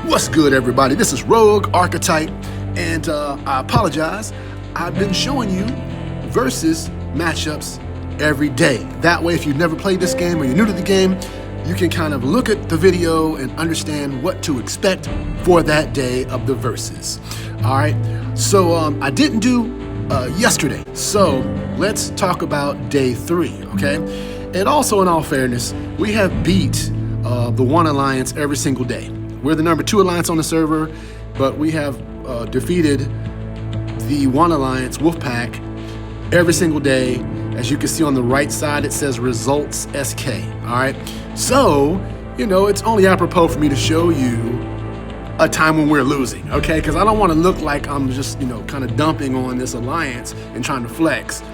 What's good, everybody? This is Rogue Archetype, and I apologize. I've been showing you versus matchups every day. That way, if you've never played this game or you're new to the game, you can kind of look at the video and understand what to expect for that day of the versus. All right, so I didn't do yesterday, so let's talk about day 3, okay? And also, in all fairness, we have beat the one alliance every single day. We're the number 2 alliance on the server, but we have defeated the one alliance, Wolfpack, every single day. As you can see on the right side, it says results SK, all right? So, you know, it's only apropos for me to show you a time when we're losing, okay? Because I don't want to look like I'm just, you know, kind of dumping on this alliance and trying to flex.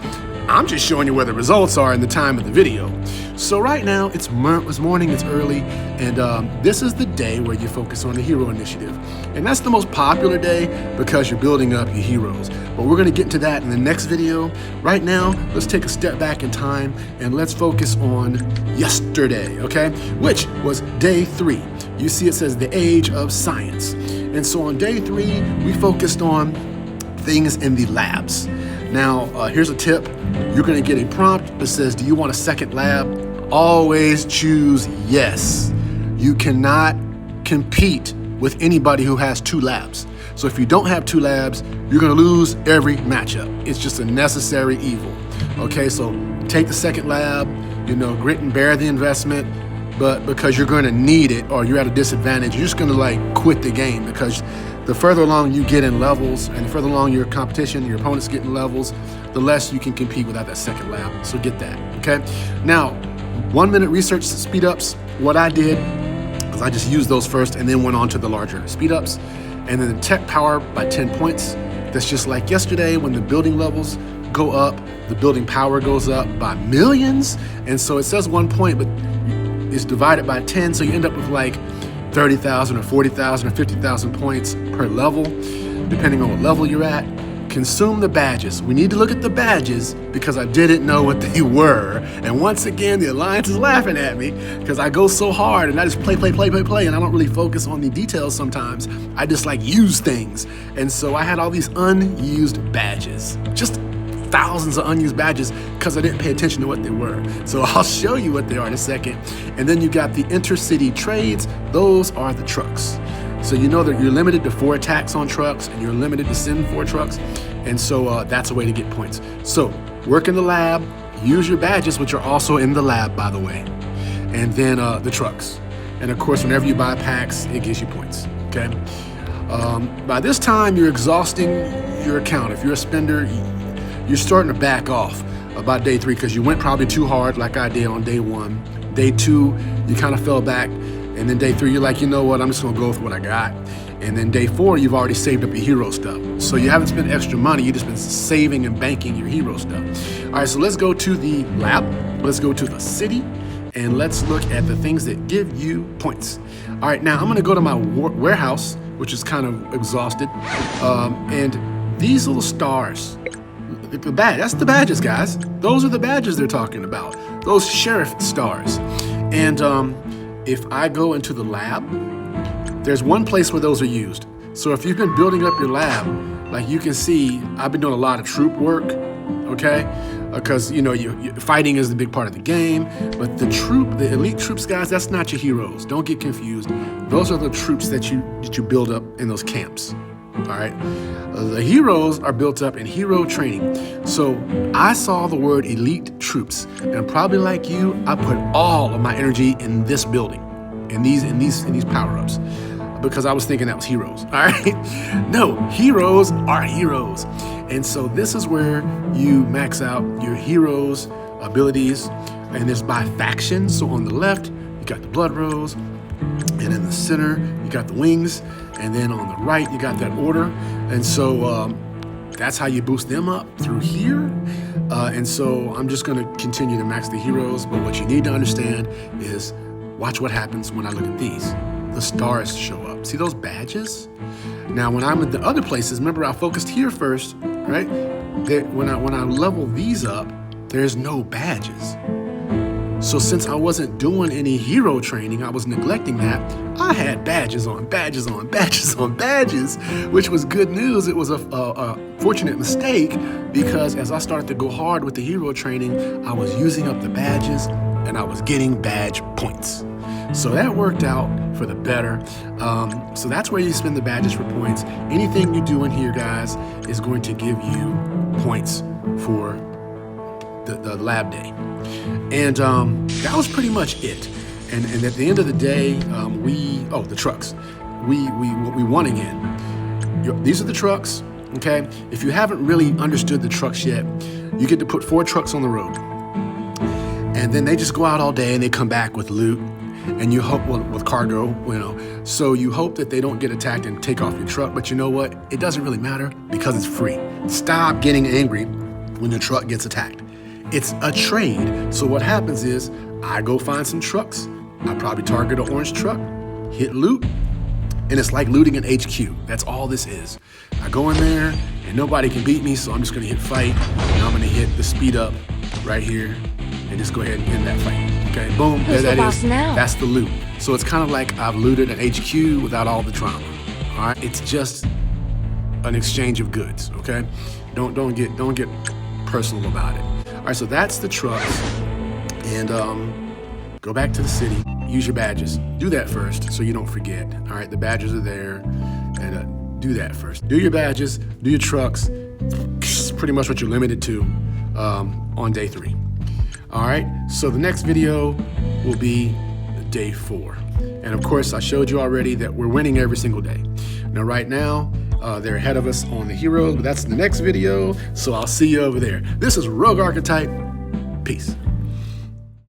I'm just showing you where the results are in the time of the video. So right now, it's morning, it's early, and this is the day where you focus on the hero initiative. And that's the most popular day because you're building up your heroes. But we're gonna get into that in the next video. Right now, let's take a step back in time and let's focus on yesterday, okay? Which was day 3. You see it says the age of science. And so on day 3, we focused on things in the labs. Now, here's a tip. You're gonna get a prompt that says, do you want a second lab? Always choose yes. You cannot compete with anybody who has 2 labs. So if you don't have 2 labs, you're gonna lose every matchup. It's just a necessary evil. Okay, so take the second lab, you know, grit and bear the investment, but because you're gonna need it or you're at a disadvantage, you're just gonna like quit the game, because the further along you get in levels and the further along your competition, your opponents get in levels, the less you can compete without that second lab. So get that, okay? Now, 1-minute research speed ups, what I did is I just used those first and then went on to the larger speed ups. And then the tech power by 10 points. That's just like yesterday when the building levels go up, the building power goes up by millions. And so it says 1 point, but it's divided by 10. So you end up with like 30,000 or 40,000 or 50,000 points per level, depending on what level you're at. Consume the badges. We need to look at the badges because I didn't know what they were. And once again, the Alliance is laughing at me because I go so hard and I just play, and I don't really focus on the details sometimes. I just like use things. And so I had all these unused badges, just thousands of unused badges because I didn't pay attention to what they were. So I'll show you what they are in a second. And then you got the intercity trades. Those are the trucks. So you know that you're limited to 4 attacks on trucks and you're limited to send 4 trucks. And so that's a way to get points. So work in the lab, use your badges, which are also in the lab, by the way. And then the trucks. And of course, whenever you buy packs, it gives you points, okay? By this time, you're exhausting your account. If you're a spender, you're starting to back off about day 3 because you went probably too hard like I did on day 1. Day 2, you kind of fell back. And then day 3, you're like, you know what, I'm just gonna go for what I got. And then day 4, you've already saved up your hero stuff. So you haven't spent extra money, you've just been saving and banking your hero stuff. All right, so let's go to the lab, let's go to the city, and let's look at the things that give you points. All right, now I'm gonna go to my warehouse, which is kind of exhausted. And these little stars, the badge, that's the badges, guys. Those are the badges they're talking about, those sheriff stars. And if I go into the lab, there's one place where those are used. So if you've been building up your lab, like you can see, I've been doing a lot of troop work, okay? Because you know, fighting is the big part of the game, but the elite troops, guys, that's not your heroes. Don't get confused. Those are the troops that you build up in those camps, all right? The heroes are built up in hero training. So I saw the word elite troops, and probably like you, I put all of my energy in this building, in these power-ups, because I was thinking that was heroes, all right? No, heroes are heroes. And so this is where you max out your heroes' abilities, and it's by faction. So on the left, you got the Blood Rose, and in the center, you got the Wings, and then on the right, you got that Order. And so that's how you boost them up through here. And so I'm just gonna continue to max the heroes, but what you need to understand is watch what happens when I look at these. The stars show up. See those badges? Now, when I'm at the other places, remember I focused here first, right? When I level these up, there's no badges. So since I wasn't doing any hero training, I was neglecting that. I had badges on badges on badges on badges, which was good news. It was a fortunate mistake, because as I started to go hard with the hero training, I was using up the badges and I was getting badge points. So that worked out for the better. So that's where you spend the badges for points. Anything you do in here, guys, is going to give you points for the lab day. And that was pretty much it. And at the end of the day, the trucks. We won again. These are the trucks, okay? If you haven't really understood the trucks yet, you get to put 4 trucks on the road. And then they just go out all day and they come back with loot. And you hope, with cargo, so you hope that they don't get attacked and take off your truck. But you know what? It doesn't really matter, because it's free. Stop getting angry when your truck gets attacked. It's a trade. So what happens is, I go find some trucks. I probably target an orange truck, hit loot, and it's like looting an HQ. That's all this is. I go in there and nobody can beat me, so I'm just gonna hit fight, and I'm gonna hit the speed up right here and just go ahead and end that fight. Okay, boom, there that is. That's the loot. So it's kind of like I've looted an HQ without all the trauma. All right, it's just an exchange of goods. Okay, don't get personal about it. All right, so that's the trucks, and go back to the city. Use your badges. Do that first so you don't forget. All right, the badges are there, and do that first. Do your badges. Do your trucks. It's pretty much what you're limited to on day 3. All right, so the next video will be day 4. And of course, I showed you already that we're winning every single day. Now, right now, they're ahead of us on the heroes, but that's the next video, so I'll see you over there. This is Rogue Archetype. Peace.